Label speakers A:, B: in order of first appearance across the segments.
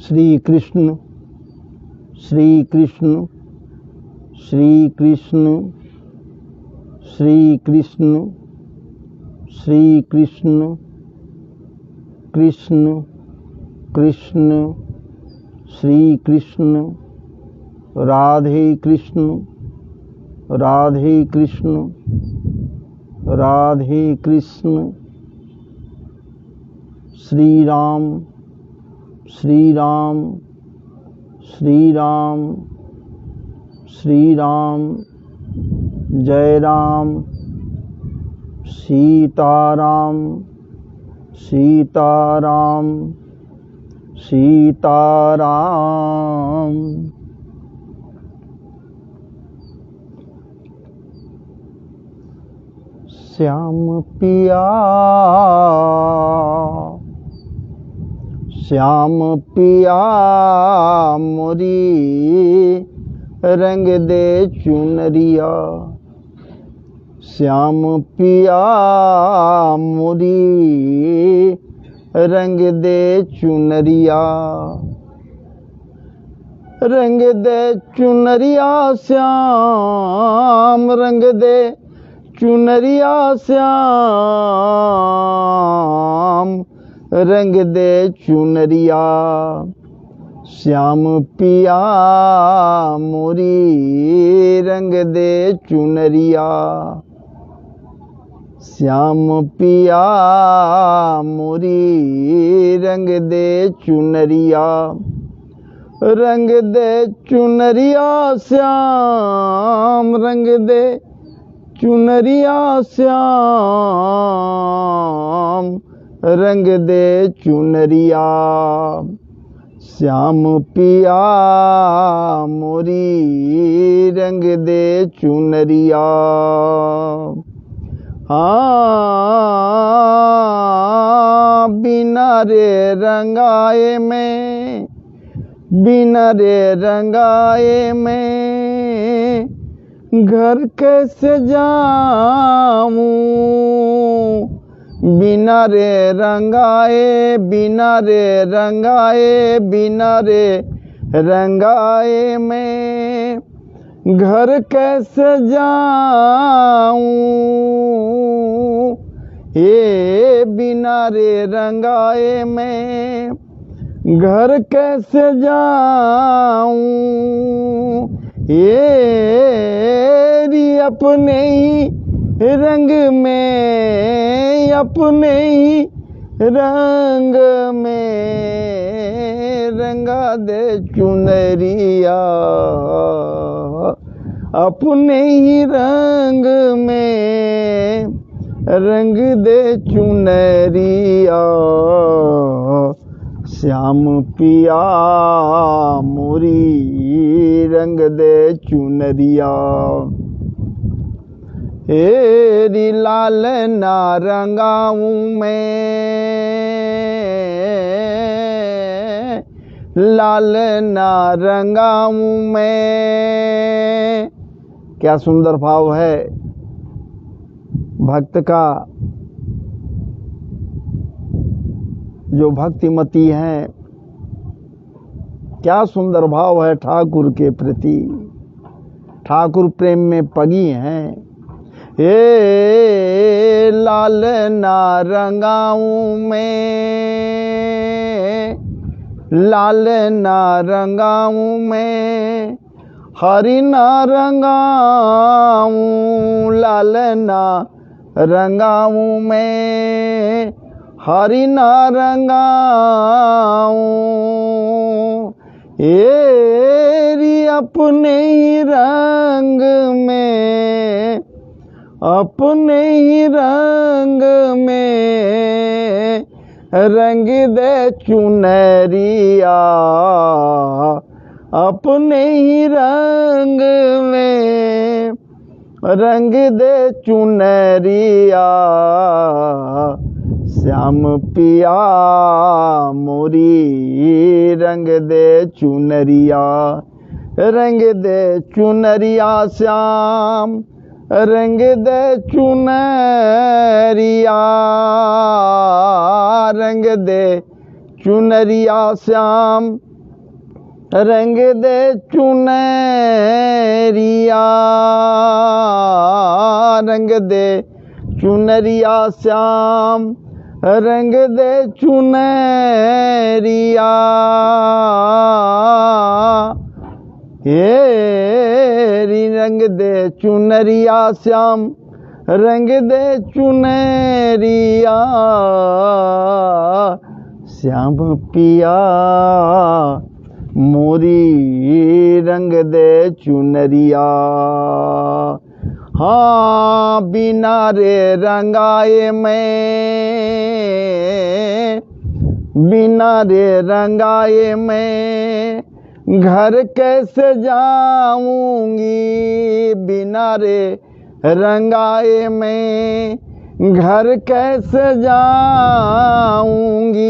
A: श्री कृष्ण श्री कृष्ण श्री कृष्ण श्री कृष्ण श्री कृष्ण कृष्ण कृष्ण श्री कृष्ण राधे कृष्ण राधे कृष्ण राधे कृष्ण श्री राम श्री राम श्री राम श्री राम जय राम सीताराम सीताराम सीताराम। श्याम पिया श्याम पिया मोरी रंग दे चुनरिया श्याम पिया मोरी रंग दे चुनरिया रंग दे चुनरिया श्याम रंग दे चुनरिया श्याम रंग दे चुनरिया श्याम पिया मोरी रंग दे चुनरिया श्याम पिया मोरी रंग दे चुनरिया रंग दे चुनरिया श्याम रंग दे चुनरिया श्याम रंग दे चुनरिया श्याम पिया मोरी रंग दे चुनरिया। हाँ बिना रे रंगाए में बिना रे रंगाए में घर कैसे जाऊं बिना रे रंगाए बिना रे रंगाए बिना रे रंगाए में घर कैसे जाऊं ये बिना रे रंगाए में घर कैसे जाऊं ये अपने ही रंग में अपने ही रंग में रंगा दे चुनरिया अपने ही रंग में रंग दे चुनरिया श्याम पिया मोरी रंग दे चुनरिया हेरी लाल ना रंगाऊं मैं लाल ना रंगाऊं मैं। क्या सुंदर भाव है भक्त का। जो भक्तिमती हैं क्या सुंदर भाव है ठाकुर के प्रति। ठाकुर प्रेम में पगी हैं। ए लाल ना रंगाऊं मैं लाल ना रंगाऊं मैं हरि ना रंगाऊं लाल ना रंगाऊं मैं हरि ना रंगाऊं एरी अपने ही रंग में अपने ही रंग में रंग दे चुनरिया अपने ही रंग में रंग दे चुनरिया श्याम पिया मोरी रंग दे चुनरिया रंग दे चुनरिया श्याम रंग दे चुनरिया रंग दे चुनरिया श्याम रंग दे चुनरिया, रंग दे चुनरिया श्याम, रंग दे चुनरिया, ये रंग दे चुनरिया श्याम, रंग दे चुनरिया, श्याम पिया मोरी रंग दे चुनरिया। हाँ बिना रे रंगाए मैं, बिना रे रंगाए मैं घर कैसे जाऊंगी, बिना रे रंगाए मैं घर कैसे जाऊंगी,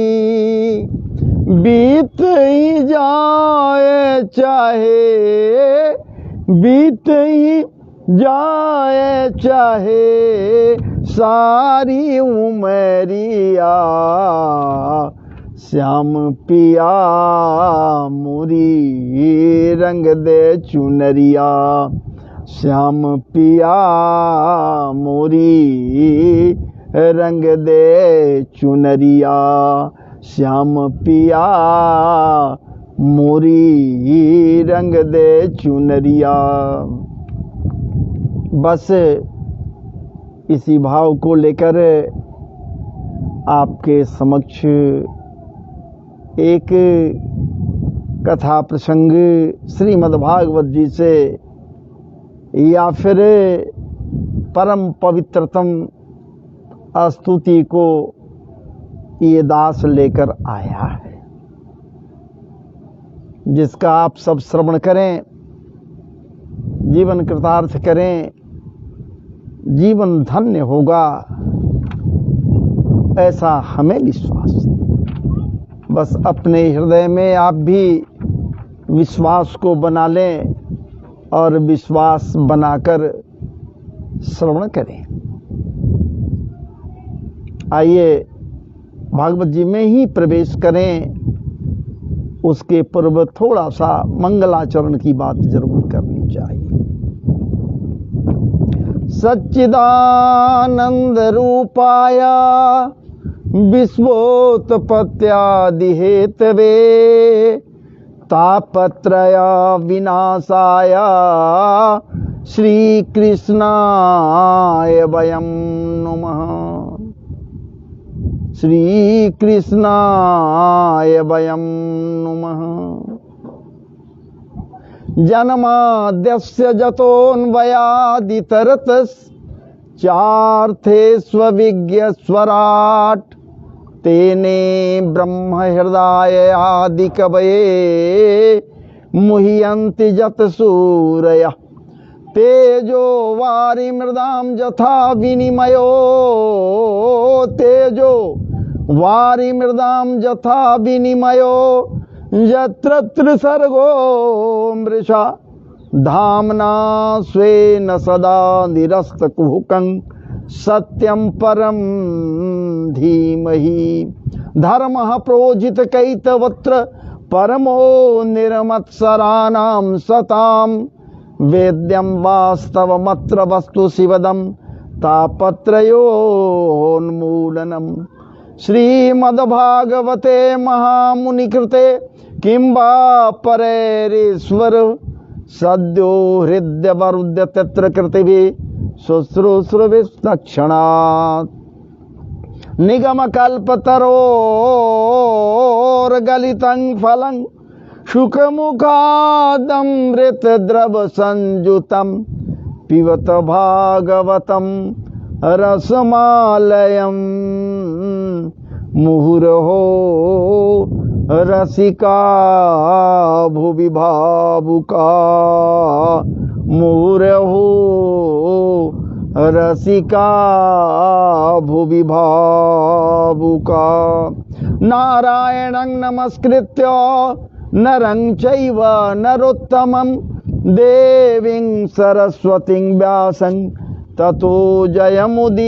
A: बीत ही जाए चाहे, बीत ही जाए चाहे सारी उमरिया, श्याम पिया मोरी रंग दे चुनरिया, श्याम पिया मोरी रंग दे चुनरिया, श्याम पिया मोरी रंग दे चुनरिया। बस इसी भाव को लेकर आपके समक्ष एक कथा प्रसंग श्रीमद् भागवत जी से या फिर परम पवित्रतम स्तुति को ये दास लेकर आया है, जिसका आप सब श्रवण करें, जीवन कृतार्थ करें, जीवन धन्य होगा, ऐसा हमें विश्वास है। बस अपने हृदय में आप भी विश्वास को बना लें और विश्वास बनाकर श्रवण करें। आइए भागवत जी में ही प्रवेश करें। उसके पूर्व थोड़ा सा मंगलाचरण की बात जरूर करनी चाहिए। सच्चिदानंद रूपाय विश्वोत्पत्त्यादि हेतवे तापत्रय विनाशाय श्री कृष्णाय वयं नमः, श्री कृष्णाय वयं नमः। जन्माद्यस्य जतोऽन्वयादितरतश्चार्थेष्वविज्ञस्वराट् तेने ब्रह्म हृदय आदि कवये मुह्यन्ति जतसूरयः तेजो वारिमृदां यथा विनिमयो, तेजो वारिमृदां यथा विनिमयो यत्र त्रिसर्गो मृषा धाम्ना स्वेन सदा निरस्तकुहकं सत्यं परं धीमहि। धर्मः प्रोजितकैतवत्र परमो निर्मत्सराणां सतां वेद्यं वास्तवमत्र वस्तु शिवदं तापत्रयोन्मूलनम्। श्रीमद्भागवते महामुनिकृते किं वा परेरीश्वर सद्यो हृद्यवरुद्य तत्र कृतिभिः शुश्रूषुभिस्तक्षणात्। निगमकल्पतरोर्गलितं फलं शुकमुखादमृतद्रवसंयुतं पिबत भागवतं रसमालयम्। मुहुरहो रसिका भुवि भावुका, मुहुरहो रसिका भुवि भावुका। नारायणं नमस्कृत्य नरं चैव नरोत्तमं देवीं सरस्वतीं व्यासं ततो जयमुदीरयेत्।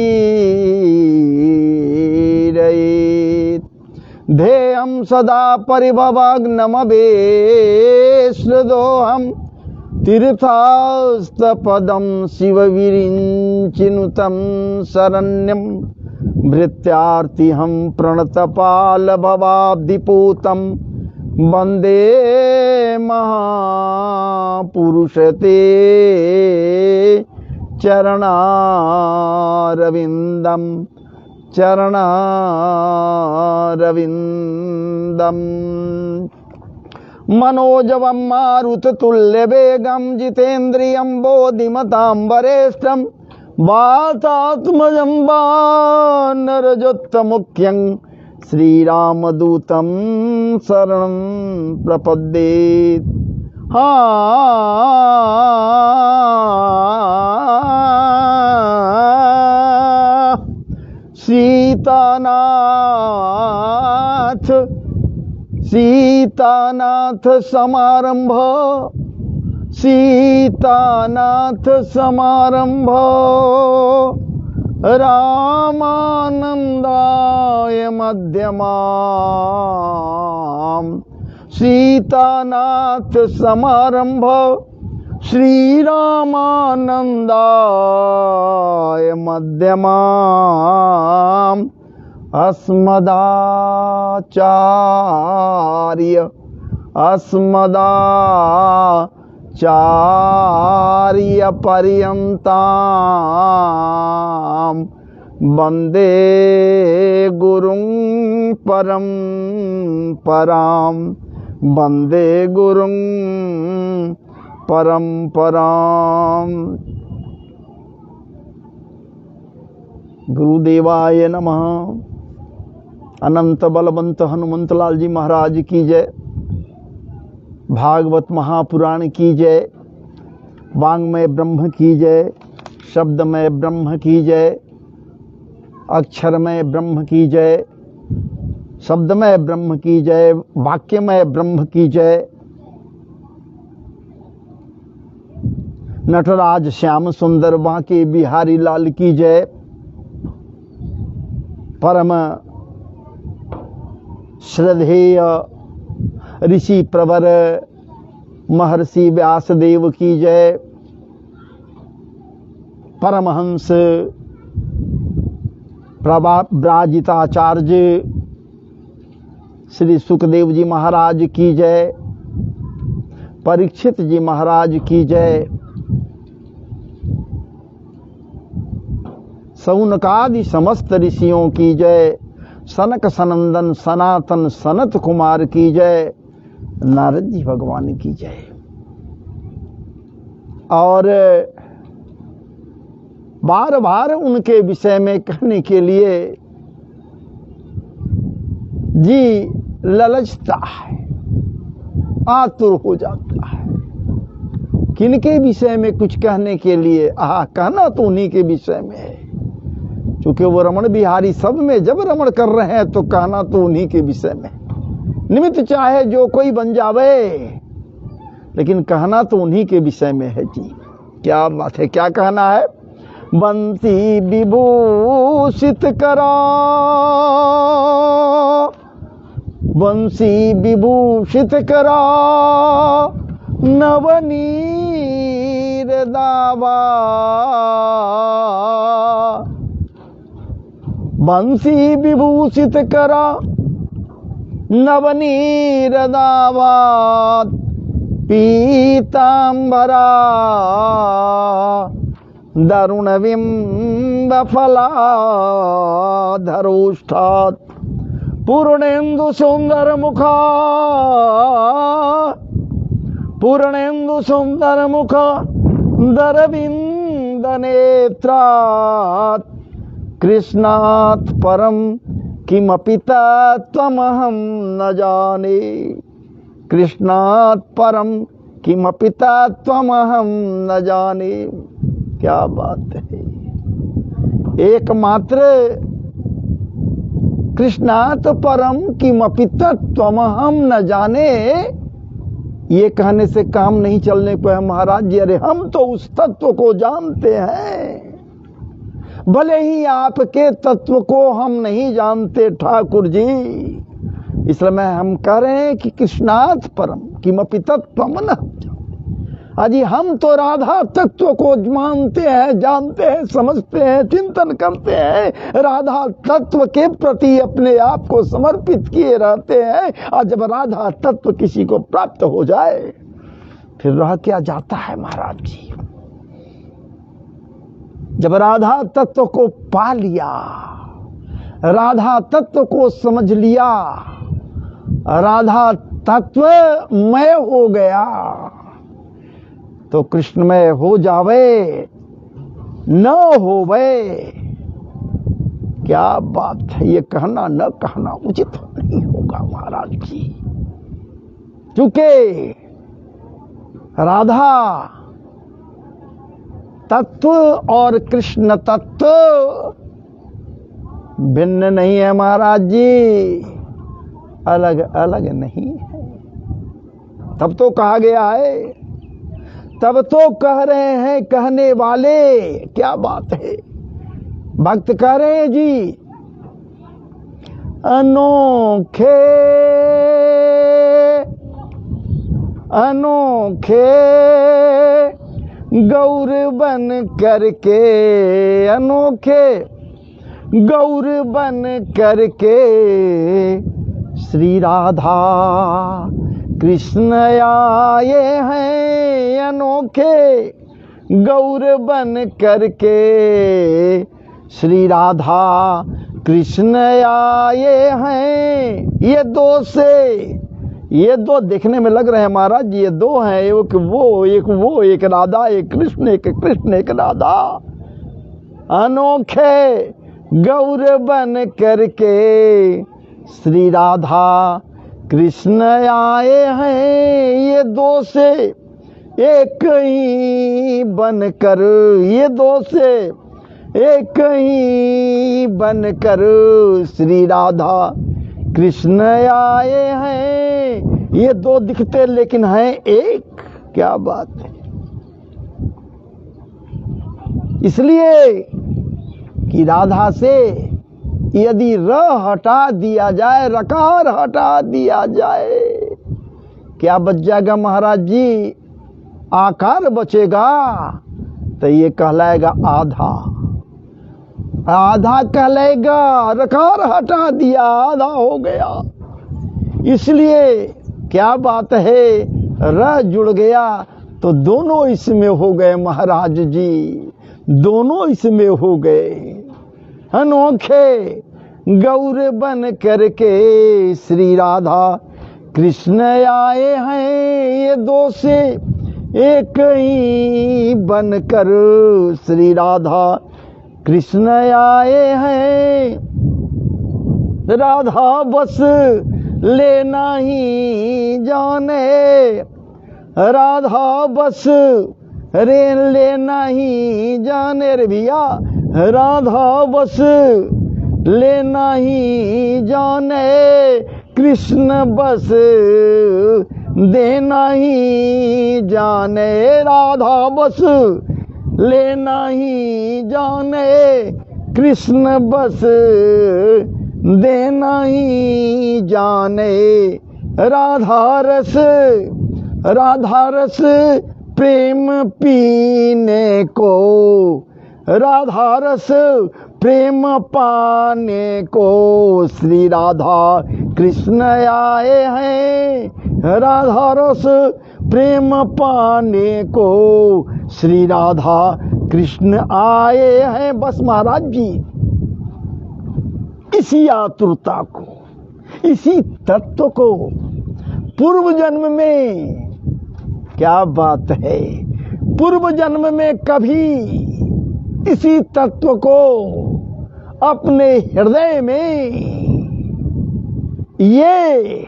A: ध्येयं सदा परिभवाग्नमवेश्रदोहं तीर्थास्तपदं शिवविरिञ्चिनुतं शरण्यं भृत्यार्तिहं प्रणतपालभवाब्धिपूतं वन्दे महापुरुषते चरणारविन्दं मनोजवं मारुततुल्यवेगं जितेन्द्रियं बोधिमतां वरेष्ठं वातात्मजं वानरजोत्तमुख्यं श्रीरामदूतं शरणं प्रपद्ये। सीतानाथ समारंभ रामानंदाय मध्यमाम् सीतानाथ समारंभ श्रीरामानंदाय मध्यमाम् अस्मदाचार्य पर्यन्तां वन्दे गुरुं परम्परां वन्दे गुरुं परम्पराम्। गुरुदेवाय नमः। अनंत बलवंत हनुमंत लाल जी महाराज की जय। भागवत महापुराण की जय। वांग्मय ब्रह्म की जय। शब्दमय ब्रह्म की जय। अक्षरमय ब्रह्म की जय। शब्दमय ब्रह्म की जय। वाक्यमय ब्रह्म की जय। नटराज श्याम सुंदर बांके बिहारी लाल की जय। परम श्रद्धेय ऋषि प्रवर महर्षि व्यासदेव की जय। परमहंस व्राजिताचार्य श्री सुखदेव जी महाराज की जय। परीक्षित जी महाराज की जय। सौनकादि समस्त ऋषियों की जय। सनक सनंदन सनातन सनत कुमार की जय। नारद जी भगवान की जय। और बार बार उनके विषय में कहने के लिए जी ललचता है, आतुर हो जाता है। किनके विषय में कुछ कहने के लिए? कहना तो उन्हीं के विषय में है, क्योंकि वो रमण बिहारी सब में जब रमण कर रहे हैं तो कहना तो उन्हीं के विषय में। निमित्त चाहे जो कोई बन जावे, लेकिन कहना तो उन्हीं के विषय में है जी। क्या बात है, क्या कहना है? बंसी विभूषित करा, बंसी विभूषित करा, नवनीर दावा। बंसी विभूषित करा नवनीर दावा, पीतांबरा दारुण बिंब फलाधरोष्ठात्, पूर्णेन्दु सुंदर मुखा, पूर्णेन्दु सुंदर मुख दरविंद नेत्रात्, कृष्णात् परम किमपि तत्त्वमहं न जाने, कृष्णात् परम किमपि तत्त्वमहं न जाने। क्या बात है! एकमात्र कृष्णात् परम किमपि तत्त्वमहं न जाने, ये कहने से काम नहीं चलने को है महाराज जी। अरे हम तो उस तत्व को जानते हैं, भले ही आपके तत्व को हम नहीं जानते ठाकुर जी, इसलिए हम कह रहे हैं कि कृष्णात् परम किमपि तत्त्वम् न। अजी हम तो राधा तत्व को मानते हैं, जानते हैं, समझते हैं, चिंतन करते हैं, राधा तत्व के प्रति अपने आप को समर्पित किए रहते हैं। और जब राधा तत्व किसी को प्राप्त हो जाए फिर रह क्या जाता है महाराज जी। जब राधा तत्व को पा लिया, राधा तत्व को समझ लिया, राधा तत्व मय हो गया तो कृष्णमय हो जावे न होवे। क्या बात है, ये कहना न कहना उचित नहीं होगा महाराज जी, क्योंकि राधा तत्व और कृष्ण तत्व भिन्न नहीं है महाराज जी, अलग अलग नहीं है। तब तो कहा गया है, तब तो कह रहे हैं कहने वाले, क्या बात है, भक्त कह रहे हैं जी, अनोखे अनोखे गौर बन करके, अनोखे गौर बन करके श्री राधा कृष्ण आए हैं। अनोखे गौर बन करके श्री राधा कृष्ण आए हैं। ये दो देखने में लग रहे हैं महाराज, ये दो हैं, एक वो एक राधा, एक कृष्ण, एक राधा। अनोखे गौर बन करके श्री राधा कृष्ण आए हैं। ये दो से एक ही बनकर, ये दो से एक ही बनकर श्री राधा कृष्ण आए हैं। ये दो दिखते लेकिन हैं एक, क्या बात है। इसलिए कि राधा से यदि र हटा दिया जाए, रकार हटा दिया जाए, क्या बच जाएगा महाराज जी? आकार बचेगा तो ये कहलाएगा आधा, आधा कहलाएगा, रकार हटा दिया आधा हो गया। इसलिए क्या बात है, र जुड़ गया तो दोनों इसमें हो गए महाराज जी, दोनों इसमें हो गए। अनोखे गौर बन करके श्री राधा कृष्ण आए हैं। ये दो से एक ही बनकर श्री राधा कृष्ण आए हैं। राधा बस लेना ही जाने, राधा बस रे लेना ही जाने रे भैया, राधा बस लेना ही जाने, कृष्ण बस देना ही जाने। राधा बस लेना ही जाने, कृष्ण बस देना ही जाने। राधा रस प्रेम पीने को, राधा रस प्रेम पाने को श्री राधा कृष्ण आए हैं। राधा रस प्रेम पाने को श्री राधा कृष्ण आए हैं। बस महाराज जी इसी आतुरता को, इसी तत्व को पूर्व जन्म में, क्या बात है, पूर्व जन्म में कभी इसी तत्व को अपने हृदय में ये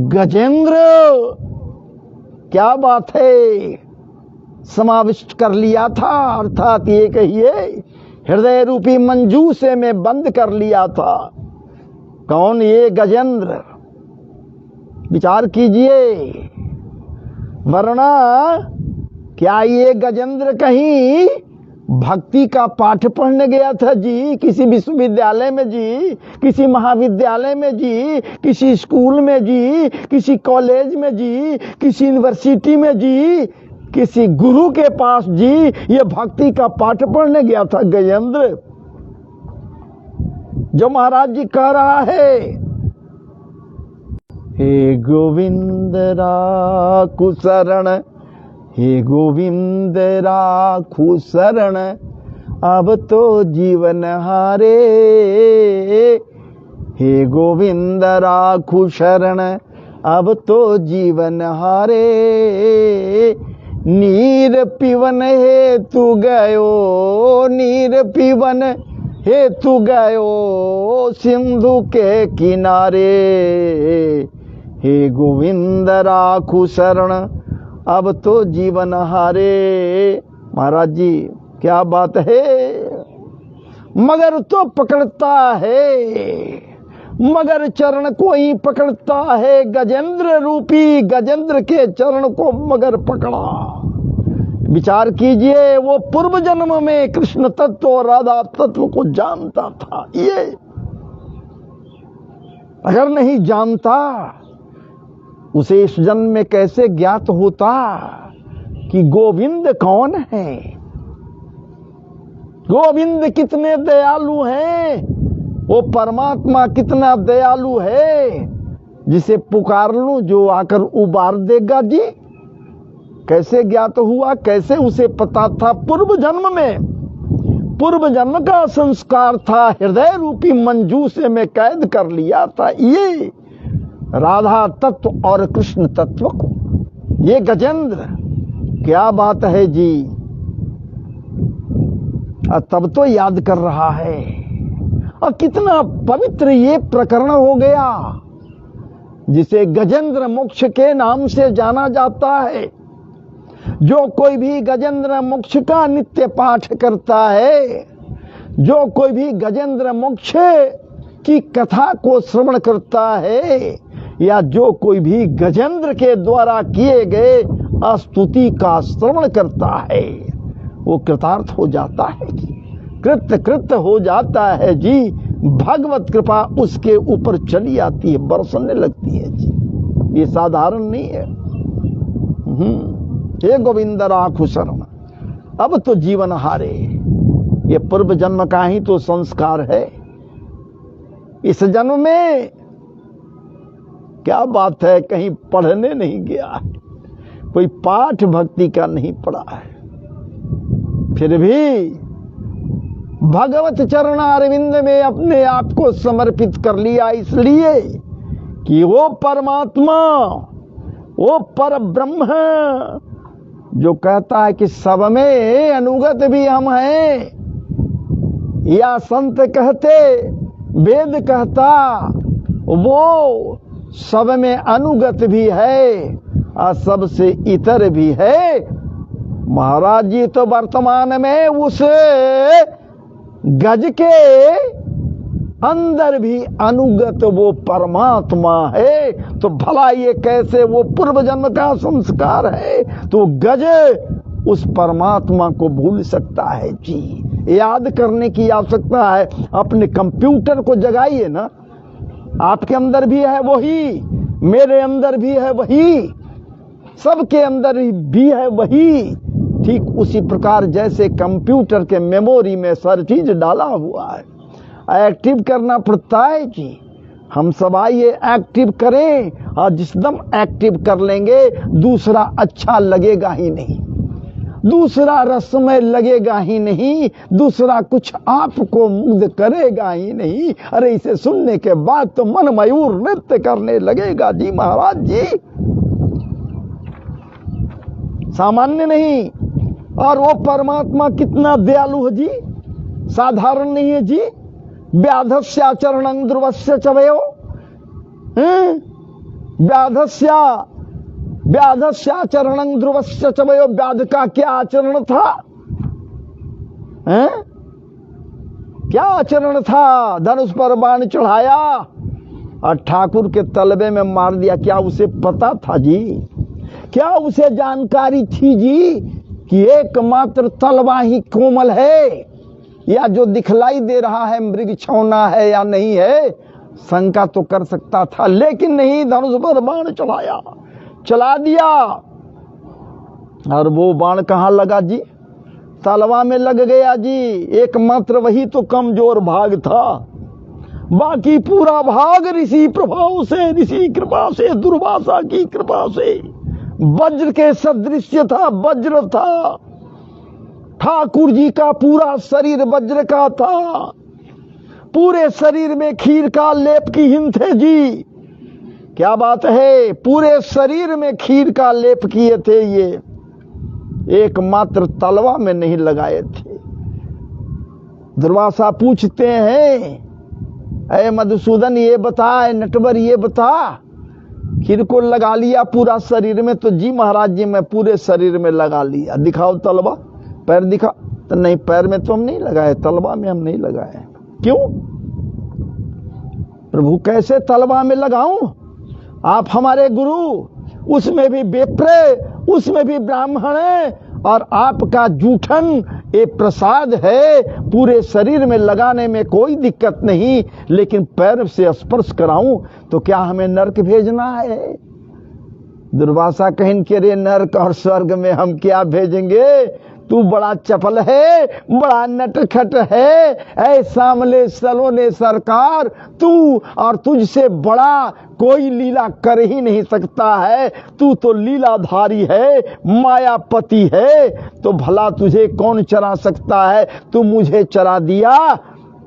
A: गजेंद्र, क्या बात है, समाविष्ट कर लिया था। अर्थात ये कहिए हृदय रूपी मंजूसे में बंद कर लिया था। कौन ये गजेंद्र? विचार कीजिए, वरना क्या ये गजेंद्र कहीं भक्ति का पाठ पढ़ने गया था जी, किसी विश्वविद्यालय में जी, किसी महाविद्यालय में जी, किसी स्कूल में जी, किसी कॉलेज में जी, किसी यूनिवर्सिटी में जी, किसी गुरु के पास जी, ये भक्ति का पाठ पढ़ने गया था गजेंद्र। जो महाराज जी कह रहा है, हे गोविंद राखु शरण, हे गोविंद राखु शरण, अब तो जीवन हारे। हे गोविंद राखु शरण, अब तो जीवन हारे। नीर पीवन हेतु गयो, नीर पीवन हेतु गयो सिंधु के किनारे। हे गोविंद राखु शरण, अब तो जीवन हारे। महाराज जी क्या बात है, मगर तो पकड़ता है, मगर चरण को ही पकड़ता है। गजेंद्र रूपी गजेंद्र के चरण को मगर पकड़ा। विचार कीजिए, वो पूर्व जन्म में कृष्ण तत्व और राधा तत्व को जानता था। ये अगर नहीं जानता, उसे इस जन्म में कैसे ज्ञात होता कि गोविंद कौन है, गोविंद कितने दयालु हैं, वो परमात्मा कितना दयालु है, जिसे पुकार लूं जो आकर उबार देगा जी। कैसे ज्ञात हुआ, कैसे उसे पता था? पूर्व जन्म में, पूर्व जन्म का संस्कार था, हृदय रूपी मंजूसे में कैद कर लिया था ये राधा तत्व और कृष्ण तत्व को। ये गजेंद्र क्या बात है जी, तब तो याद कर रहा है। और कितना पवित्र ये प्रकरण हो गया, जिसे गजेंद्र मोक्ष के नाम से जाना जाता है। जो कोई भी गजेंद्र मोक्ष का नित्य पाठ करता है, जो कोई भी गजेंद्र मोक्ष की कथा को श्रवण करता है, या जो कोई भी गजेंद्र के द्वारा किए गए स्तुति का श्रवण करता है, वो कृतार्थ हो जाता है जी, कृत हो जाता है जी। भगवत कृपा उसके ऊपर चली आती है, बरसने लगती है जी। ये साधारण नहीं है। हे गोविंद राखु शरण, अब तो जीवन हारे। ये पूर्व जन्म का ही तो संस्कार है। इस जन्म में क्या बात है, कहीं पढ़ने नहीं गया है, कोई पाठ भक्ति का नहीं पढ़ा है, फिर भी भगवत चरणारविंद में अपने आप को समर्पित कर लिया, इसलिए कि वो परमात्मा, वो पर ब्रह्म जो कहता है कि सब में अनुगत भी हम हैं, या संत कहते, वेद कहता, वो सब में अनुगत भी है और सबसे इतर भी है। महाराज जी तो वर्तमान में उस गज के अंदर भी अनुगत वो परमात्मा है। तो भला ये कैसे वो पूर्व जन्म का संस्कार है, तो गज उस परमात्मा को भूल सकता है जी। याद करने की आवश्यकता है। अपने कंप्यूटर को जगाइए ना, आपके अंदर भी है वही, मेरे अंदर भी है वही, सबके अंदर भी है वही। ठीक उसी प्रकार जैसे कंप्यूटर के मेमोरी में सारी चीज डाला हुआ है, एक्टिव करना पड़ता है जी। हम सब आइए एक्टिव करें, और जिस दम एक्टिव कर लेंगे दूसरा अच्छा लगेगा ही नहीं, दूसरा रसमय लगेगा ही नहीं, दूसरा कुछ आपको मुग्ध करेगा ही नहीं। अरे इसे सुनने के बाद तो मन मयूर नृत्य करने लगेगा जी। महाराज जी सामान्य नहीं। और वो परमात्मा कितना दयालु है जी, साधारण नहीं है जी। व्याधस्याचरणं ध्रुवस्य चवयो, व्याधस्याचरणं ध्रुवस्य चवयो। व्याध का क्या आचरण था, क्या आचरण था? धनुष पर बाण चढ़ाया और ठाकुर के तलबे में मार दिया। क्या उसे पता था जी? क्या उसे जानकारी थी जी कि एकमात्र तलवा ही कोमल है, या जो दिखलाई दे रहा है मृग छौना है या नहीं है, शंका तो कर सकता था, लेकिन नहीं, धनुष पर बाण चला दिया। और वो बाण कहां लगा जी? तलवा में लग गया जी। एकमात्र वही तो कमजोर भाग था, बाकी पूरा भाग ऋषि प्रभाव से, ऋषि कृपा से, दुर्वासा की कृपा से वज्र के सदृश था, वज्र था। ठाकुर जी का पूरा शरीर वज्र का था, पूरे शरीर में खीर का लेप की हिम थे जी। क्या बात है, पूरे शरीर में खीर का लेप किए थे ये, एकमात्र तलवा में नहीं लगाए थे। दुर्वासा पूछते हैं, अरे मधुसूदन ये बता, नटवर ये बता, खीर को लगा लिया पूरा शरीर में? तो जी महाराज जी मैं पूरे शरीर में लगा लिया। दिखाओ तलवा, पैर दिखा। तो नहीं, पैर में तो हम नहीं लगाए, तलवा में हम नहीं लगाए। क्यों प्रभु, कैसे तलवा में लगाऊं? आप हमारे गुरु, उसमें भी विप्र, उसमें भी ब्राह्मण है, और आपका जूठन ये प्रसाद है, पूरे शरीर में लगाने में कोई दिक्कत नहीं, लेकिन पैर से स्पर्श कराऊं तो क्या हमें नरक भेजना है? दुर्वासा कहें कि रे नरक और स्वर्ग में हम क्या भेजेंगे, तू बड़ा चपल है, बड़ा नटखट है, ऐ सामले सलोने सरकार, तू और तुझसे बड़ा कोई लीला कर ही नहीं सकता है। तू तो लीलाधारी है, मायापति है, तो भला तुझे कौन चरा सकता है? तू मुझे चरा दिया,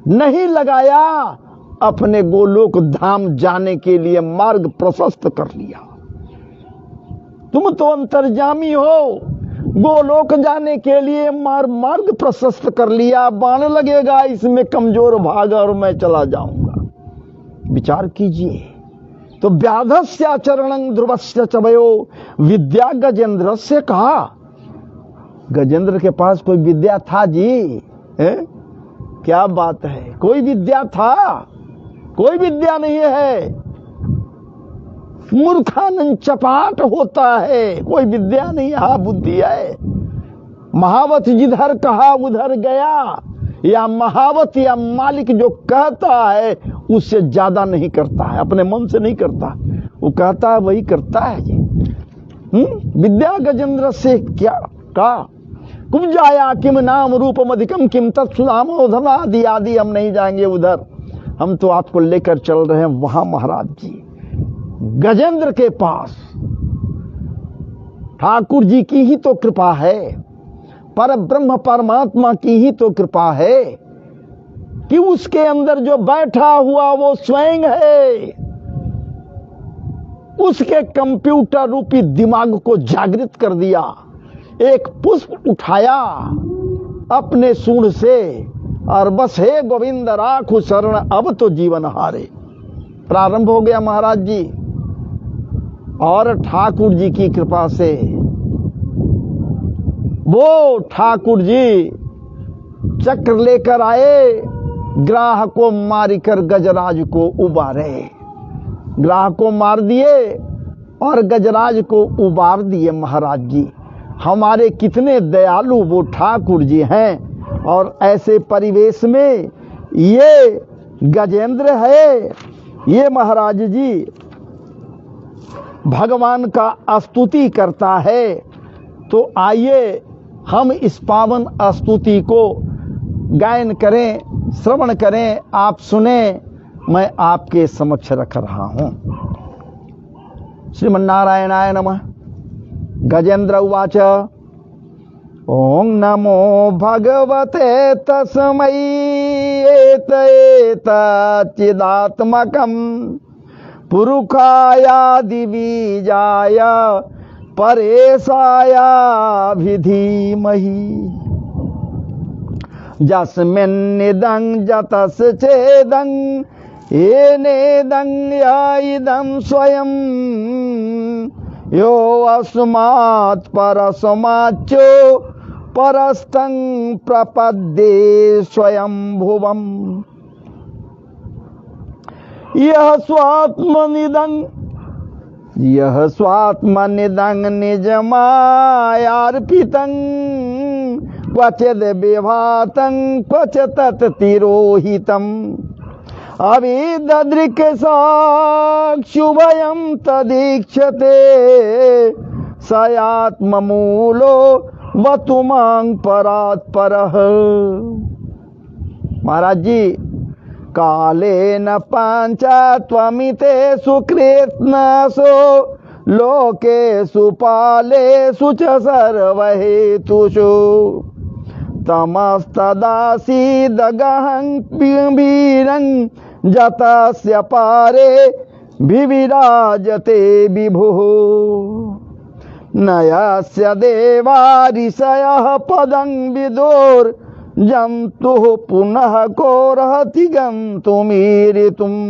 A: नहीं लगाया, अपने गोलोक धाम जाने के लिए मार्ग प्रशस्त कर लिया। तुम तो अंतर्जामी हो, गोलोक जाने के लिए मार्ग प्रशस्त कर लिया। बाण लगेगा इसमें कमजोर भाग और मैं चला जाऊंगा। विचार कीजिए। तो व्याधस्य चरणं ध्रुवस्य चवयो विद्या गजेंद्र से कहा। गजेंद्र के पास कोई विद्या था जी? क्या बात है, कोई विद्या था? कोई विद्या नहीं है। मूर्खानंद चपाट होता है, कोई विद्या नहीं, हा बुद्धि है। महावत जिधर कहा उधर गया, या महावत या मालिक जो कहता है उससे ज्यादा नहीं करता है, अपने मन से नहीं करता, वो कहता है वही करता है जी। विद्या गजेंद्र से क्या कहा? कुब्जाया किम नाम रूपम अधिकम किम तत्सुधामोधम आदि आदि। हम नहीं जाएंगे उधर, हम तो आपको लेकर चल रहे हैं वहां महाराज जी, गजेंद्र के पास। ठाकुर जी की ही तो कृपा है, पर ब्रह्म परमात्मा की ही तो कृपा है कि उसके अंदर जो बैठा हुआ वो स्वयं है। उसके कंप्यूटर रूपी दिमाग को जागृत कर दिया। एक पुष्प उठाया अपने सूंड से और बस हे गोविंद राखु शरण अब तो जीवन हारे। प्रारंभ हो गया महाराज जी। और ठाकुर जी की कृपा से वो ठाकुर जी चक्र लेकर आए, ग्राह को मारिकर गजराज को उबारे। ग्राह को मार दिए और गजराज को उबार दिए महाराज जी। हमारे कितने दयालु वो ठाकुर जी हैं। और ऐसे परिवेश में ये गजेंद्र है, ये महाराज जी भगवान का स्तुति करता है। तो आइए हम इस पावन स्तुति को गायन करें, श्रवण करें, आप सुने, मैं आपके समक्ष रख रहा हूं। श्रीमन्नारायणाय नमः। गजेंद्र उवाच ओं नमो भगवते तस्मै एतच्चिदात्मकम् पुरुखायादि बीजाय परेशायाभिधीमहि जस्मिन्निदं जतस् चेदं येनेदं याइदं स्वयं यो अस्मात् परस्माच्चो परस्तं प्रपद्ये स्वयं भुवम् यह स्वात्मनिदं यह स्वात्मनिदं निजमायार्पितं क्वचिद् विभातं क्वच तत्तिरोहितम् अविददृक् साक्षुभयं तदीक्षते सयात्ममूलो वतुमांग परात् परः। महाराज जी, कालेन पांचत्वमिते सुकृत्नसो लोकेषु पालेषु च सर्वहेतुषु तमस्तदासीदगहं वीरं जतस्य पारे विविराजते विभुः न यस्य देवा ऋषयः पदं विदुर्जन्तुः पुनः कोऽर्हति गन्तुमीरितुम्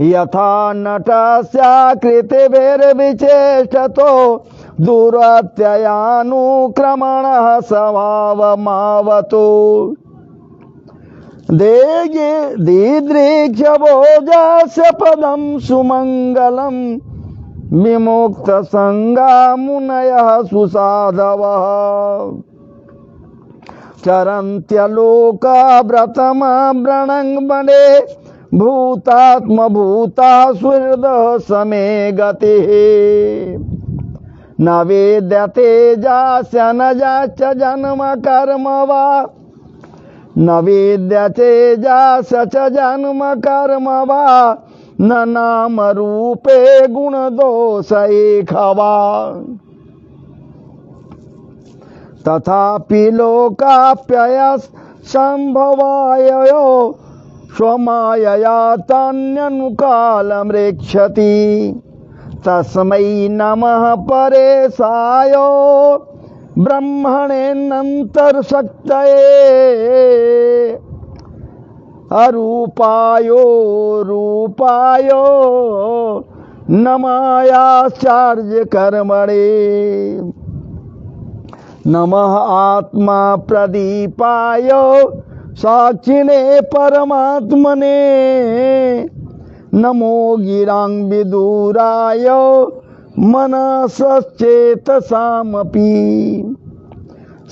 A: यथा नटस्य कृतिभिर्विचेष्टतो दुरत्ययानुक्रमणः स्वभावमावतो दीदृक्षभोजस्य पदं सुमङ्गलं विमुक्तसङ्गा मुनयः सुसाधवः चरन्त्यलोकाव्रतमव्रणं वने भूतात्मभूता सुहृदः समे गतिः न वेद्यते जास्य न जाच जन्म कर्म वा न वेद्यते जास्य च जन्म कर्म वा न नाम रूपे गुण दोष एक वा तथापि लोकाप्ययस् संभवाययो स्वमायया तान्यनुकालमृक्षति तस्मै नमः परेशाय ब्रह्मणेऽनन्तरशक्तये अरूपायो रूपायो नमायाश्चार्य कर्मणे नमः आत्मा प्रदीपाय साक्षिणे परमात्मने नमो गिरां विदुराय मनसश्चेतसामपि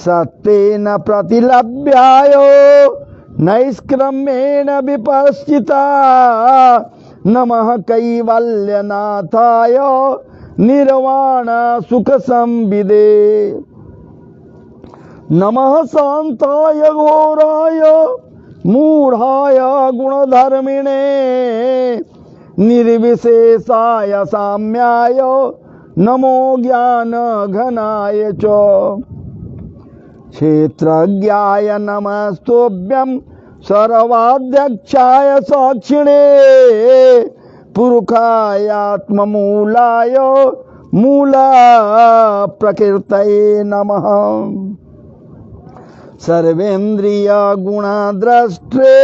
A: सत्येन प्रतिलभ्याय नैष्क्रम्येण विपश्चिता नमः कैवल्यनाथाय निर्वाण सुख संविदे नमः शांताय घोराय मूढ़ाय गुणधर्मिणे निर्विशेषाय साम्याय नमो ज्ञान घनाय च क्षेत्रज्ञाय नमस्तुभ्यं सर्वाध्यक्षाय साक्षिणे पुरुषाय आत्ममूलाय मूल प्रकृतये नमः सर्वेन्द्रिय गुणद्रष्टे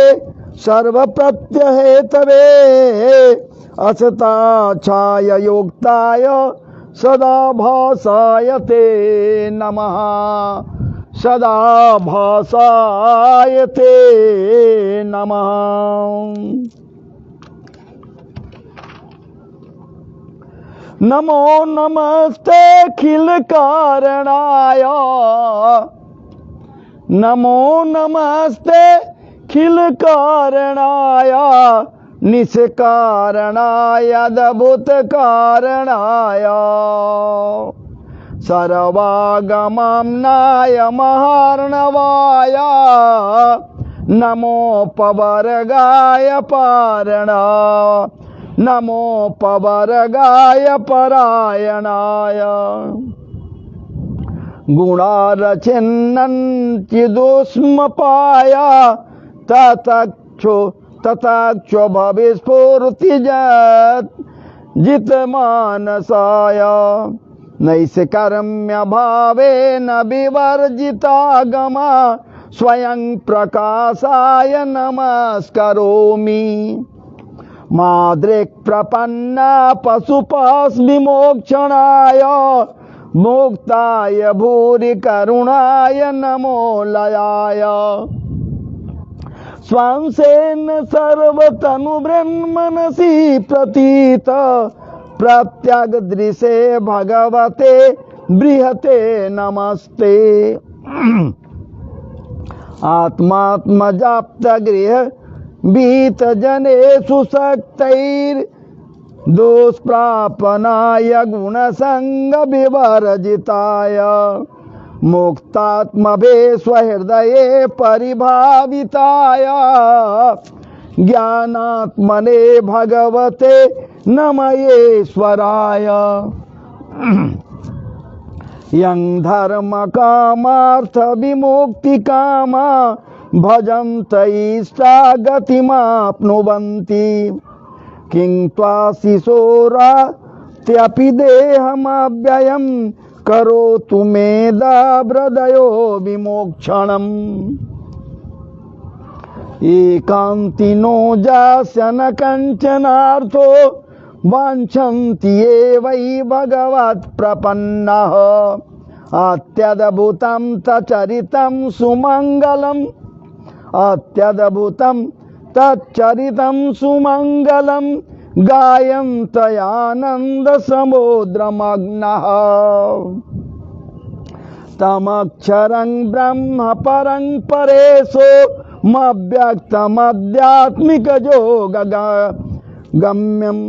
A: सर्वप्रत्यहेतवे असताच्छाय योक्ताय सदा भासाय ते नमः सदा भासाय ते नमः। नमो नमस्ते खिल कारणाय नमो नमस्ते खिल कारणाय निष्कारणाय अद्भुत कारणाय सर्वागमनाय महार्णवाय नमो पवर्गाय पारण नमो पवर्गाय परायणाय गुणारचिन्नन् चिदुष्मपाय तथाक्षो भविस्फूर्तिजत् जितमानसाय नैष्कर्म्य भावेन विवर्जितागमा स्वयं प्रकाशाय नमस्करोमि माद्रिक् प्रपन्न पशुपास्विमोक्षणाय मुक्ताय भूरि करुणाय नमो लयाय स्वांसेन सर्वतनु ब्रह्मनसि प्रतीत प्रत्यगदृशे भगवते बृहते नमस्ते। आत्मात्मजाप्तगृह बीत जनेषु शक्तैर् दुष्प्रापनाय गुणसंग विवर्जिताय मुक्तात्मभे स्वहृदये परिभाविताय ज्ञानात्मने भगवते नमयेश्वराय। यं धर्म कामार्थ विमुक्ति कामा भजन्त इष्टा गतिमाप्नुवन्ति किं त्वाशिशोरात्यपि देहमव्ययं करोतु मेधाहृदयो विमोक्षणम्। एकान्तिनो जास्य न कञ्चनार्थो वाञ्छन्ति ये वै भगवत्प्रपन्नः अत्यद्भुतं तच्चरितं सुमङ्गलम् अत्यद्भुतं तच्चरितं सुमङ्गलं गायन्तयानन्दसमुद्रमग्नः तमक्षरं ब्रह्म परं परेशो मव्यक्तमध्यात्मिकयोगगम्यम्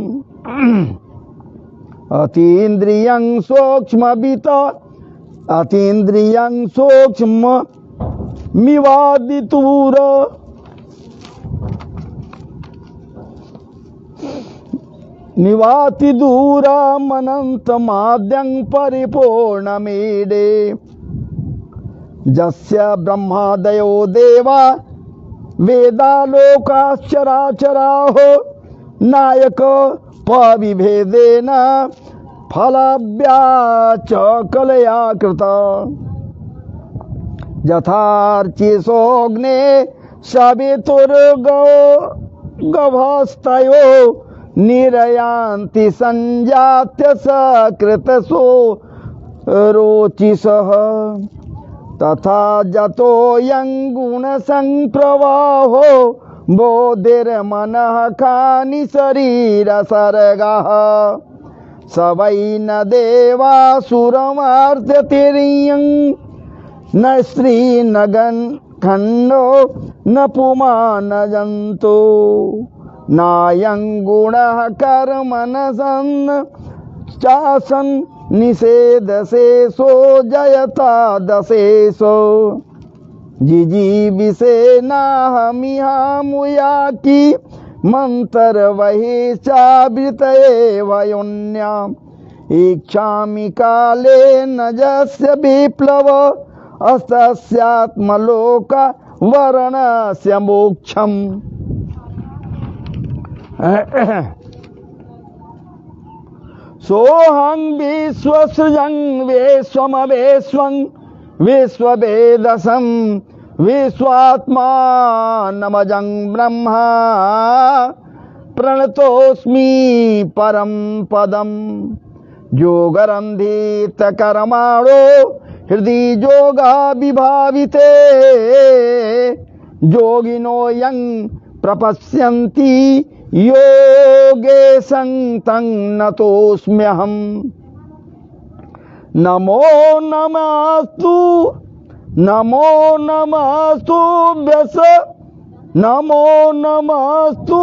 A: अतीन्द्रियं सूक्ष्मवित अतीन्द्रियं सूक्ष्ममिवादितूर निवाति दूरमनन्तमाद्यं परिपूर्णमीडे जस्य ब्रह्मादयो देवा वेदालोकाश्चराचराहो नायक पविभेदेन फलाभ्याच कलया कृता यथार्चिसोऽग्ने सवितुर्गभस्तयो निरयान्ति संजात्य सकृतसो रोचिसः तथा जतोऽयं गुणसंप्रवाहो बोधिर्मनः कानि शरीरसर्गः स वै न देवासुरमर्त्यतिर्यं न स्त्री न खण्डो न पुमान् न जन्तु नायं गुणः कर्मण सन् चासन् निषेधशेषो जयता दशेषो जिजीविषेनाहमिहामुयाकी मन्तर्वहि चावृतये वयोन्याम् इच्छामि काले न जस्य विप्लव अस्तस्यात्मलोक वर्णस्य मोक्षम्। सोऽहं विश्वसृजं विश्वमवेश्वं विश्ववेदसं विश्वात्मानमजं ब्रह्मा प्रणतोऽस्मि परं पदं योगरन्धितकर्माणो हृदि योगाभिभाविते योगिनो यं प्रपश्यन्ति योगे संतं नतोऽस्म्यहम्। नमो नमस्तु व्यस नमो नमस्तु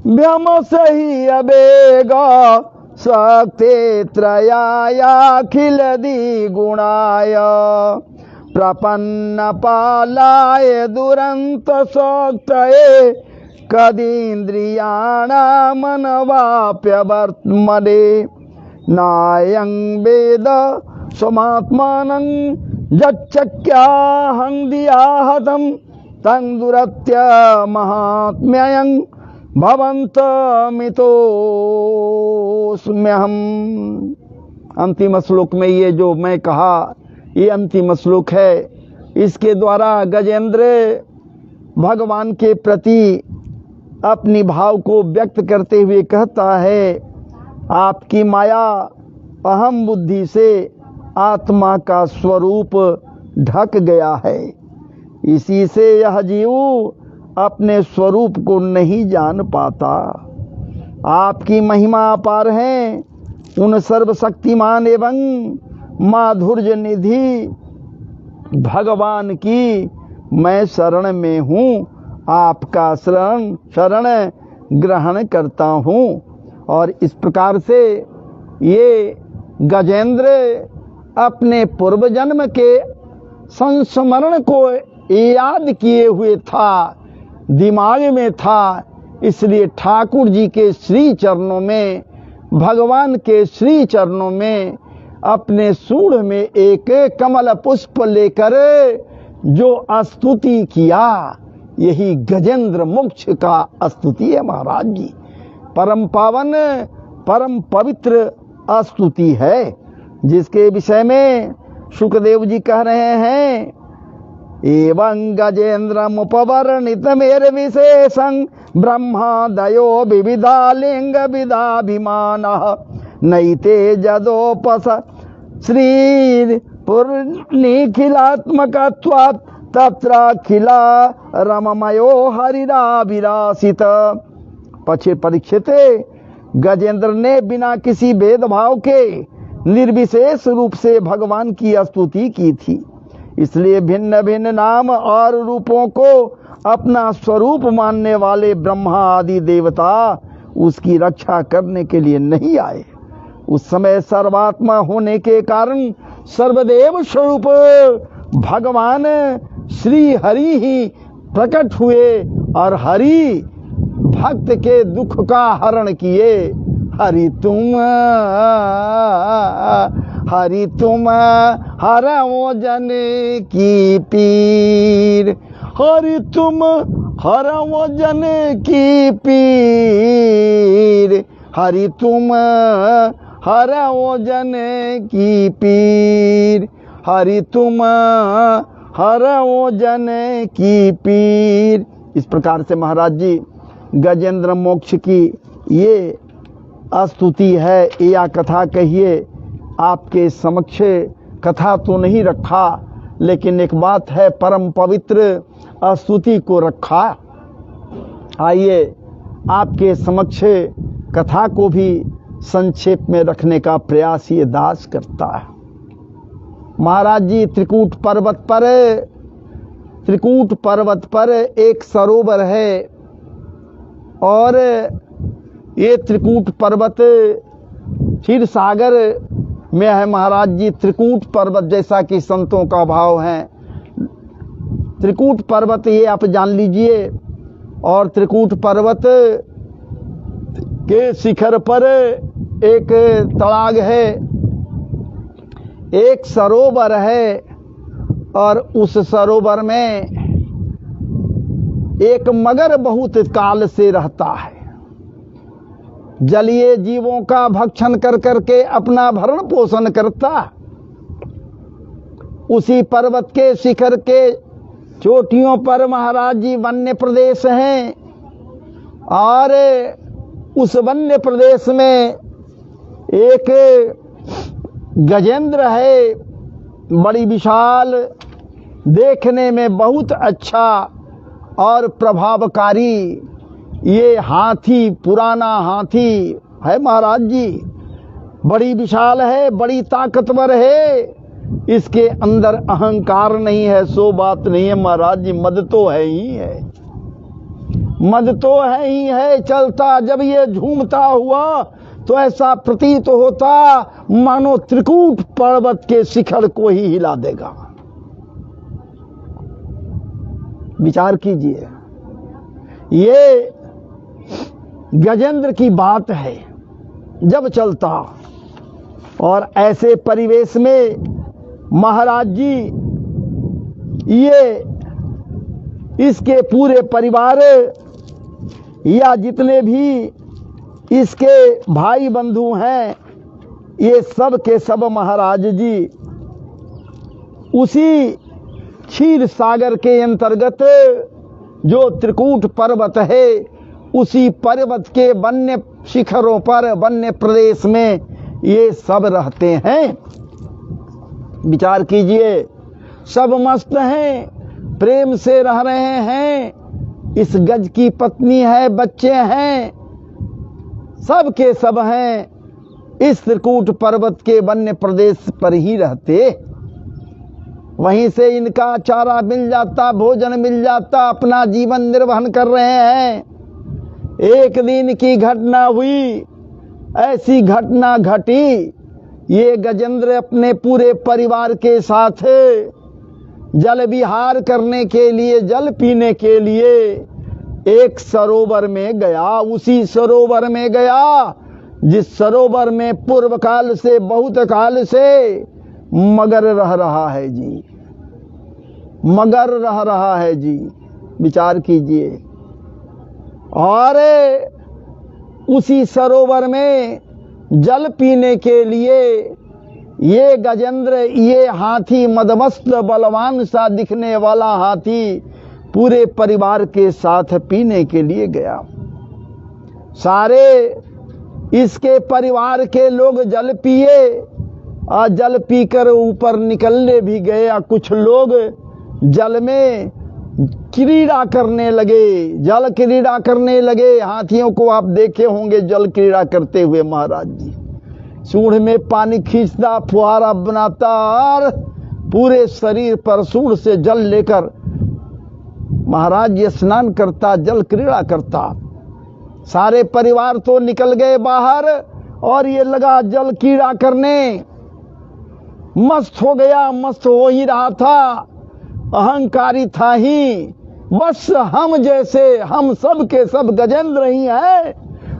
A: भ्यमसहि अवेगा शक्ते त्रयायाखिल द्विगुणाय प्रपन्नपालाय दुरन्त शक्तये कदीन्द्रियाणामनवाप्यवर्त्मने नायं वेद स्वमात्मानं यच्चक्याहं दियाहतं तं दुरत्य महात्म्यं भवन्तमितोऽस्म्यहम्। अंतिम श्लोक में ये जो मैं कहा ये अंतिम श्लोक है। इसके द्वारा गजेंद्र भगवान के प्रति अपनी भाव को व्यक्त करते हुए कहता है, आपकी माया अहम बुद्धि से आत्मा का स्वरूप ढक गया है, इसी से यह जीव अपने स्वरूप को नहीं जान पाता। आपकी महिमा अपार है। उन सर्वशक्तिमान एवं माधुर्य निधि भगवान की मैं शरण में हूँ, आपका शरण ग्रहण करता हूँ। और इस प्रकार से ये गजेंद्र अपने पूर्व जन्म के संस्मरण को याद किए हुए था, दिमाग में था। इसलिए ठाकुर जी के श्री चरणों में, भगवान के श्री चरणों में अपने सूढ़ में एक कमल पुष्प लेकर जो स्तुति किया, यही गजेंद्र मोक्ष का स्तुति है महाराज जी। परम पावन परम पवित्र स्तुति है, जिसके विषय में सुखदेव जी कह रहे हैं, एवं गजेन्द्रमुपवर्णित मेर विशेषं ब्रह्मादयो विविधा लिंग विदाभिमानः नैते जदोपस श्री पूर्णिखिलात्मकत्वात् तत्राखिला रममयो हरिराविरासित। परीक्षित, गजेंद्र ने बिना किसी भेदभाव के निर्विशेष रूप से भगवान की स्तुति की थी। इसलिए भिन्न भिन्न नाम और रूपों को अपना स्वरूप मानने वाले ब्रह्मा आदि देवता उसकी रक्षा करने के लिए नहीं आए। उस समय सर्वात्मा होने के कारण सर्वदेव स्वरूप भगवान श्री हरि ही प्रकट हुए और हरि भक्त के दुख का हरण किए। हरि तुम हरओ जन की पीर, हरि तुम हरओ जन की पीर, हरि तुम हरओ जन की पीर, हरि तुम हरओ जन की पीर। इस प्रकार से महाराज जी गजेंद्र मोक्ष की ये स्तुति है, या कथा कहिए। आपके समक्ष कथा तो नहीं रखा, लेकिन एक बात है, परम पवित्र स्तुति को रखा। आइए आपके समक्ष कथा को भी संक्षेप में रखने का प्रयास ये दास करता है। महाराज जी त्रिकूट पर्वत पर एक सरोवर है, और ये त्रिकूट पर्वत क्षीर सागर में है। महाराज जी त्रिकूट पर्वत, जैसा कि संतों का भाव है, त्रिकूट पर्वत ये आप जान लीजिए। और त्रिकूट पर्वत के शिखर पर एक तड़ाग है, एक सरोवर है, और उस सरोवर में एक मगर बहुत काल से रहता है। जलीय जीवों का भक्षण कर करके अपना भरण पोषण करता। उसी पर्वत के शिखर के चोटियों पर महाराज जी वन्य प्रदेश हैं, और उस वन्य प्रदेश में एक गजेंद्र है, बड़ी विशाल, देखने में बहुत अच्छा और प्रभावकारी। ये हाथी, पुराना हाथी है महाराज जी, बड़ी विशाल है, बड़ी ताकतवर है। इसके अंदर अहंकार नहीं है, सो बात नहीं है महाराज जी। मद तो है ही है, मद तो है ही है। चलता जब ये झूमता हुआ तो ऐसा प्रतीत होता मानो त्रिकूट पर्वत के शिखर को ही हिला देगा। विचार कीजिए, ये गजेंद्र की बात है जब चलता। और ऐसे परिवेश में महाराज जी ये इसके पूरे परिवार या जितने भी इसके भाई बंधु हैं, ये सब के सब महाराज जी उसी क्षीर सागर के अंतर्गत जो त्रिकूट पर्वत है, उसी पर्वत के वन्य शिखरों पर, वन्य प्रदेश में ये सब रहते हैं। विचार कीजिए, सब मस्त हैं, प्रेम से रह रहे हैं। इस गज की पत्नी है, बच्चे हैं, सब के सब हैं इस त्रिकूट पर्वत के वन्य प्रदेश पर ही रहते। वहीं से इनका चारा मिल जाता, भोजन मिल जाता, अपना जीवन निर्वहन कर रहे हैं। एक दिन की घटना हुई, ऐसी घटना घटी, ये गजेंद्र अपने पूरे परिवार के साथ जल विहार करने के लिए, जल पीने के लिए एक सरोवर में गया। उसी सरोवर में गया जिस सरोवर में पूर्व काल से, बहुत काल से मगर रह रहा है जी, मगर रह रहा है जी। विचार कीजिए। और उसी सरोवर में जल पीने के लिए ये गजेंद्र, ये हाथी, मदमस्त बलवान सा दिखने वाला हाथी पूरे परिवार के साथ पीने के लिए गया। सारे इसके परिवार के लोग जल पिए और जल पीकर ऊपर निकलने भी गए। कुछ लोग जल में क्रीड़ा करने लगे, जल क्रीड़ा करने लगे। हाथियों को आप देखे होंगे जल क्रीड़ा करते हुए महाराज जी। सूंड में पानी खींचता, फुहारा बनाता और पूरे शरीर पर सूंड से जल लेकर महाराज ये स्नान करता, जल क्रीड़ा करता। सारे परिवार तो निकल गए बाहर और ये लगा जल क्रीड़ा करने। मस्त हो गया, मस्त हो ही रहा था, अहंकारी था ही। बस हम जैसे, हम सब के सब गजेंद्र ही हैं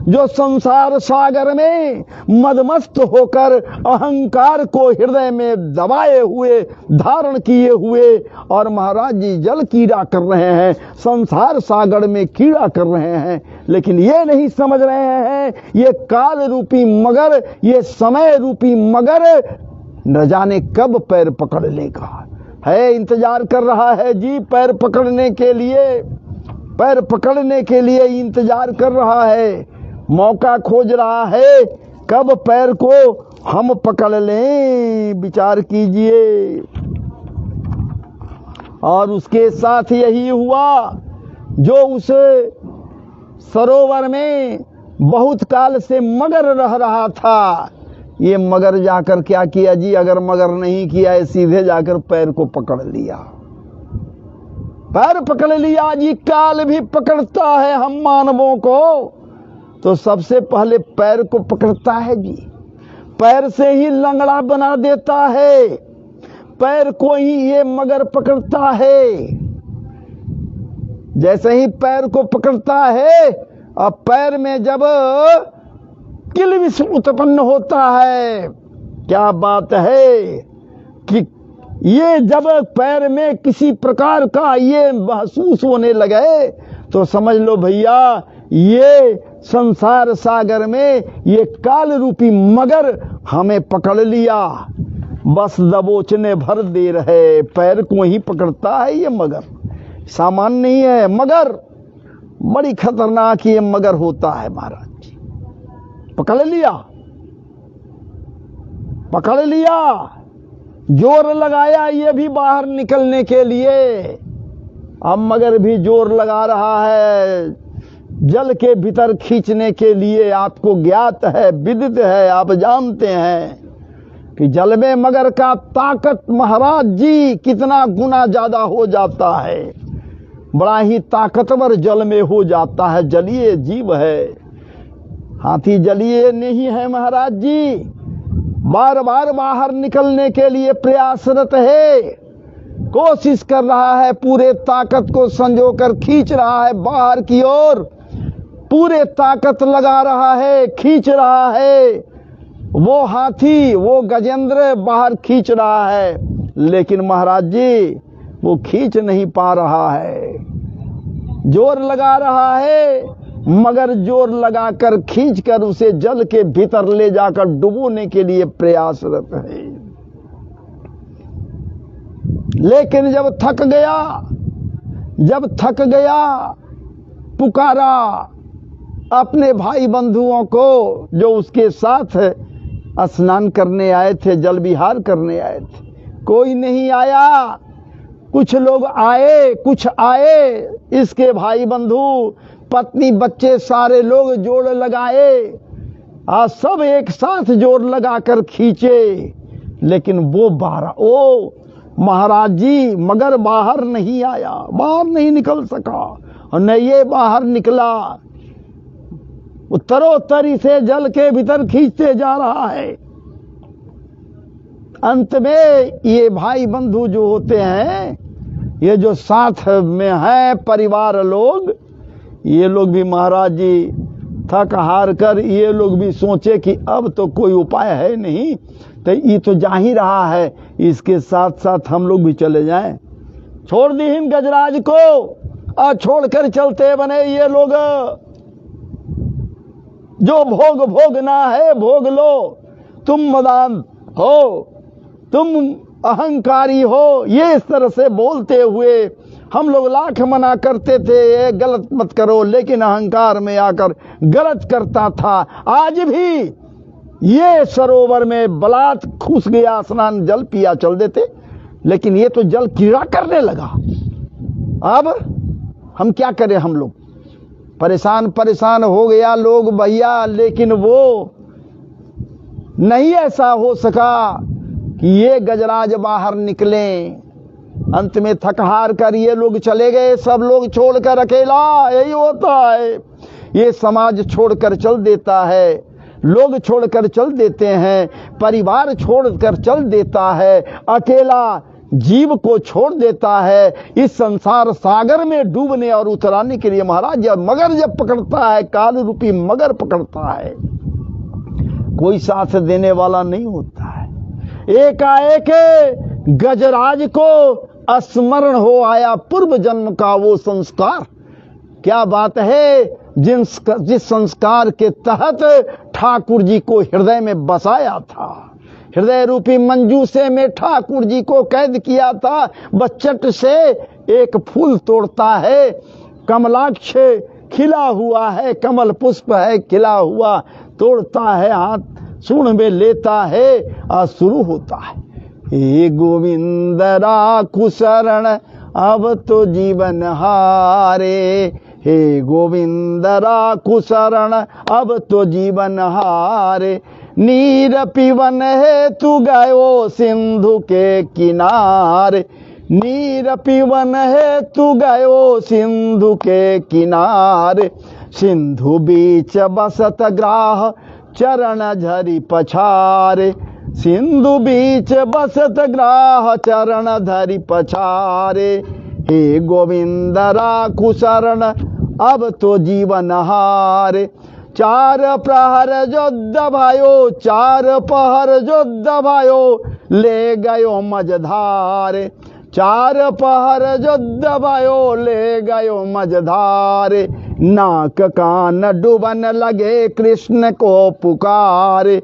A: जो संसार सागर में मदमस्त होकर अहंकार को हृदय में दबाए हुए, धारण किए हुए और महाराज जी जल कीड़ा कर रहे हैं, संसार सागर में कीड़ा कर रहे हैं। लेकिन ये नहीं समझ रहे हैं ये काल रूपी मगर, ये समय रूपी मगर न जाने कब पैर पकड़ लेगा। है इंतजार कर रहा है जी पैर पकड़ने के लिए, पैर पकड़ने के लिए इंतजार कर रहा है, मौका खोज रहा है कब पैर को हम पकड़ लें। विचार कीजिए। और उसके साथ यही हुआ जो उस सरोवर में बहुत काल से मगर रह रहा था। ये मगर जाकर क्या किया जी, अगर मगर नहीं किया है सीधे जाकर पैर को पकड़ लिया, पैर पकड़ लिया जी। काल भी पकड़ता है हम मानवों को तो सबसे पहले पैर को पकड़ता है जी। पैर से ही लंगड़ा बना देता है, पैर को ही ये मगर पकड़ता है। जैसे ही पैर को पकड़ता है, अब पैर में जब किलबिश उत्पन्न होता है, क्या बात है कि ये जब पैर में किसी प्रकार का ये महसूस होने लगे तो समझ लो भैया ये संसार सागर में ये काल रूपी मगर हमें पकड़ लिया। बस दबोचने भर दे रहे, पैर को ही पकड़ता है ये मगर, सामान्य नहीं है मगर, बड़ी खतरनाक ये मगर होता है महाराज जी। पकड़ लिया, पकड़ लिया, जोर लगाया ये भी बाहर निकलने के लिए। अब मगर भी जोर लगा रहा है जल के भीतर खींचने के लिए। आपको ज्ञात है, विदित है, आप जानते हैं कि जल में मगर का ताकत महाराज जी कितना गुना ज्यादा हो जाता है, बड़ा ही ताकतवर जल में हो जाता है। जलीय जीव है, हाथी जलीय नहीं है महाराज जी। बार बार बाहर निकलने के लिए प्रयासरत है, कोशिश कर रहा है, पूरे ताकत को संजोकर खींच रहा है बाहर की ओर, पूरे ताकत लगा रहा है, खींच रहा है। वो हाथी, वो गजेंद्र बाहर खींच रहा है, लेकिन महाराज जी वो खींच नहीं पा रहा है, जोर लगा रहा है मगर जोर लगाकर खींचकर उसे जल के भीतर ले जाकर डुबोने के लिए प्रयासरत है। लेकिन जब थक गया, जब थक गया, पुकारा अपने भाई बंधुओं को जो उसके साथ स्नान करने आए थे, जल विहार करने आए थे। कोई नहीं आया, कुछ लोग आए, कुछ आए, इसके भाई बंधु, पत्नी, बच्चे, सारे लोग जोड़ लगाए आज सब एक साथ जोर लगाकर खींचे, लेकिन वो महाराज जी मगर बाहर नहीं आया, बाहर नहीं निकल सका, और न ये बाहर निकला, उत्तरोत्तरी से जल के भीतर खींचते जा रहा है। अंत में ये भाई बंधु जो होते हैं, ये जो साथ में हैं परिवार लोग, ये लोग भी महाराज जी थक हार कर ये लोग भी सोचे कि अब तो कोई उपाय है नहीं, तो ये तो जा ही रहा है, इसके साथ साथ हम लोग भी चले जाएं। छोड़ दी इन गजराज को और छोड़कर चलते बने ये लोग। जो भोगना है भोग लो, तुम मदान हो, तुम अहंकारी हो, ये इस तरह से बोलते हुए हम लोग लाख मना करते थे ये गलत मत करो, लेकिन अहंकार में आकर गलत करता था। आज भी ये सरोवर में बलात् घुस गया, स्नान जल पिया चल देते, लेकिन ये तो जल कीड़ा करने लगा। अब हम क्या करें, हम लोग परेशान हो गया लोग भैया, लेकिन वो नहीं ऐसा हो सका कि ये गजराज बाहर निकले। अंत में थक हार कर ये लोग चले गए, सब लोग छोड़कर अकेला। यही होता है, ये समाज छोड़कर चल देता है, लोग छोड़कर चल देते हैं, परिवार छोड़कर चल देता है, अकेला जीव को छोड़ देता है इस संसार सागर में डूबने और उतराने के लिए। महाराज जब पकड़ता है, काल रूपी मगर पकड़ता है, कोई साथ देने वाला नहीं होता है। एकाएक गजराज को स्मरण हो आया पूर्व जन्म का वो संस्कार। क्या बात है, जिस संस्कार के तहत ठाकुर जी को हृदय में बसाया था, हृदय रूपी मंजूसे में ठाकुर जी को कैद किया था। बचट से एक फूल तोड़ता है, कमलाक्ष खिला हुआ है, कमल पुष्प है खिला हुआ, तोड़ता है, हाथ सूंड में लेता है और शुरू होता है, हे गोविंद राखु शरण अब तो जीवन हारे, हे गोविंद राखु शरण अब तो जीवन हारे। नीर पीवन है तू गयो सिंधु के किनारे, नीर पीवन है तू गयो सिंधु के किनारे। सिंधु बीच बसत ग्राह चरण झरी पछारे, सिंधु बीच बसत ग्राह चरण धरि पछारे। हे गोविंद राखु शरण अब तो जीवन हारे। चार प्रहर युद्ध भयो, चार पहर युद्ध भयो, ले गयो मझधारे, चार पहर युद्ध भयो, ले गयो मझधारे। नाक कान डूबन लगे कृष्ण को पुकारे,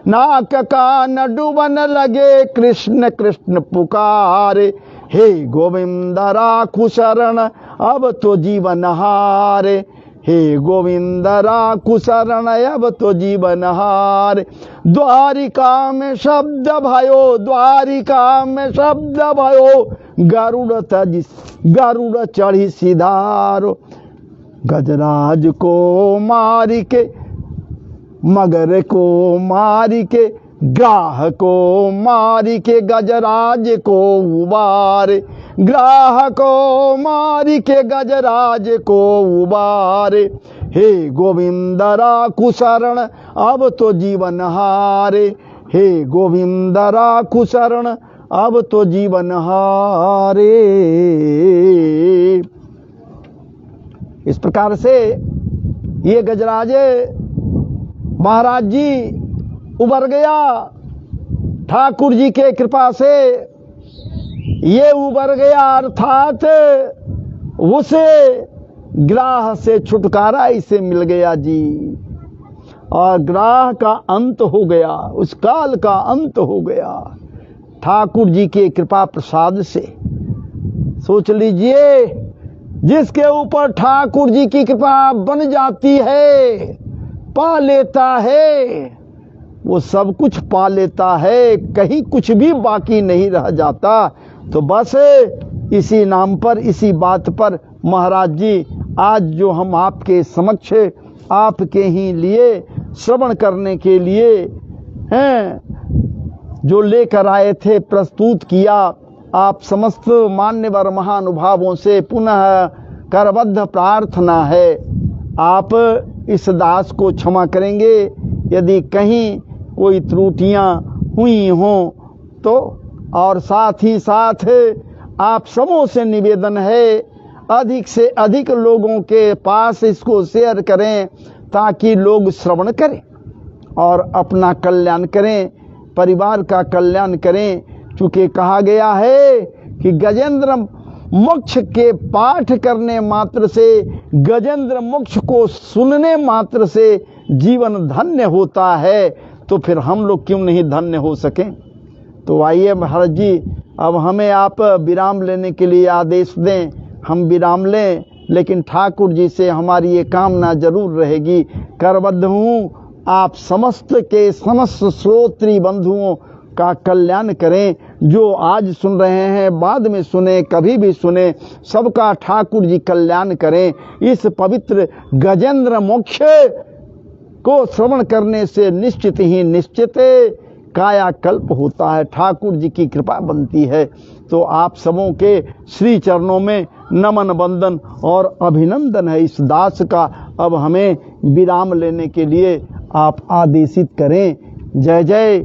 A: नाक कान डूबन लगे कृष्ण कृष्ण पुकारे। हे गोविंद राखु शरण अब तो जीवन हारे, हे गोविंद राखु शरण अब तो जीवन हारे। द्वारिका में शब्द भयो, द्वारिका में शब्द भयो, गरुड़ चढ़ी सिधारो। गजराज को मारी के, मगर को मारी के, ग्राह को मारी के, गजराज को उबारे, ग्राह को मारी के, गजराज को उबारे। हे गोविंद राखु शरण अब तो जीवन हारे, हे गोविंद राखु शरण अब तो जीवन हारे। इस प्रकार से ये गजराज महाराज जी उबर गया ठाकुर जी के कृपा से, ये उबर गया, अर्थात उसे ग्राह से छुटकारा इसे मिल गया जी, और ग्राह का अंत हो गया, उस काल का अंत हो गया ठाकुर जी के कृपा प्रसाद से। सोच लीजिए, जिसके ऊपर ठाकुर जी की कृपा बन जाती है, पा लेता है, वो सब कुछ पा लेता है, कहीं कुछ भी बाकी नहीं रह जाता। तो बस इसी नाम पर, इसी बात पर महाराज जी आज जो हम आपके समक्ष आपके ही लिए श्रवण करने के लिए हैं जो लेकर आए थे, प्रस्तुत किया। आप समस्त मान्यवर महानुभावों से पुनः करबद्ध प्रार्थना है, आप इस दास को क्षमा करेंगे यदि कहीं कोई त्रुटियां हुई हों तो। और साथ ही साथ आप सबों से निवेदन है, अधिक से अधिक लोगों के पास इसको शेयर करें ताकि लोग श्रवण करें और अपना कल्याण करें, परिवार का कल्याण करें। चूँकि कहा गया है कि गजेंद्र मोक्ष के पाठ करने मात्र से, गजेंद्र मोक्ष को सुनने मात्र से जीवन धन्य होता है, तो फिर हम लोग क्यों नहीं धन्य हो सकें। तो आइए महाराज जी, अब हमें आप विराम लेने के लिए आदेश दें, हम विराम लें, लेकिन ठाकुर जी से हमारी ये कामना जरूर रहेगी। करबद्ध हूँ, आप समस्त के समस्त श्रोत्री बंधुओं का कल्याण करें, जो आज सुन रहे हैं, बाद में सुने, कभी भी सुने, सबका ठाकुर जी कल्याण करें। इस पवित्र गजेंद्र मोक्ष को श्रवण करने से निश्चित ही निश्चित कायाकल्प होता है, ठाकुर जी की कृपा बनती है। तो आप सबों के श्री चरणों में नमन वंदन और अभिनंदन है इस दास का। अब हमें विराम लेने के लिए आप आदेशित करें। जय जय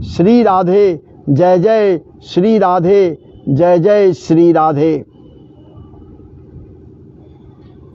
A: श्री राधे, जय जय श्री राधे, जय जय श्री राधे।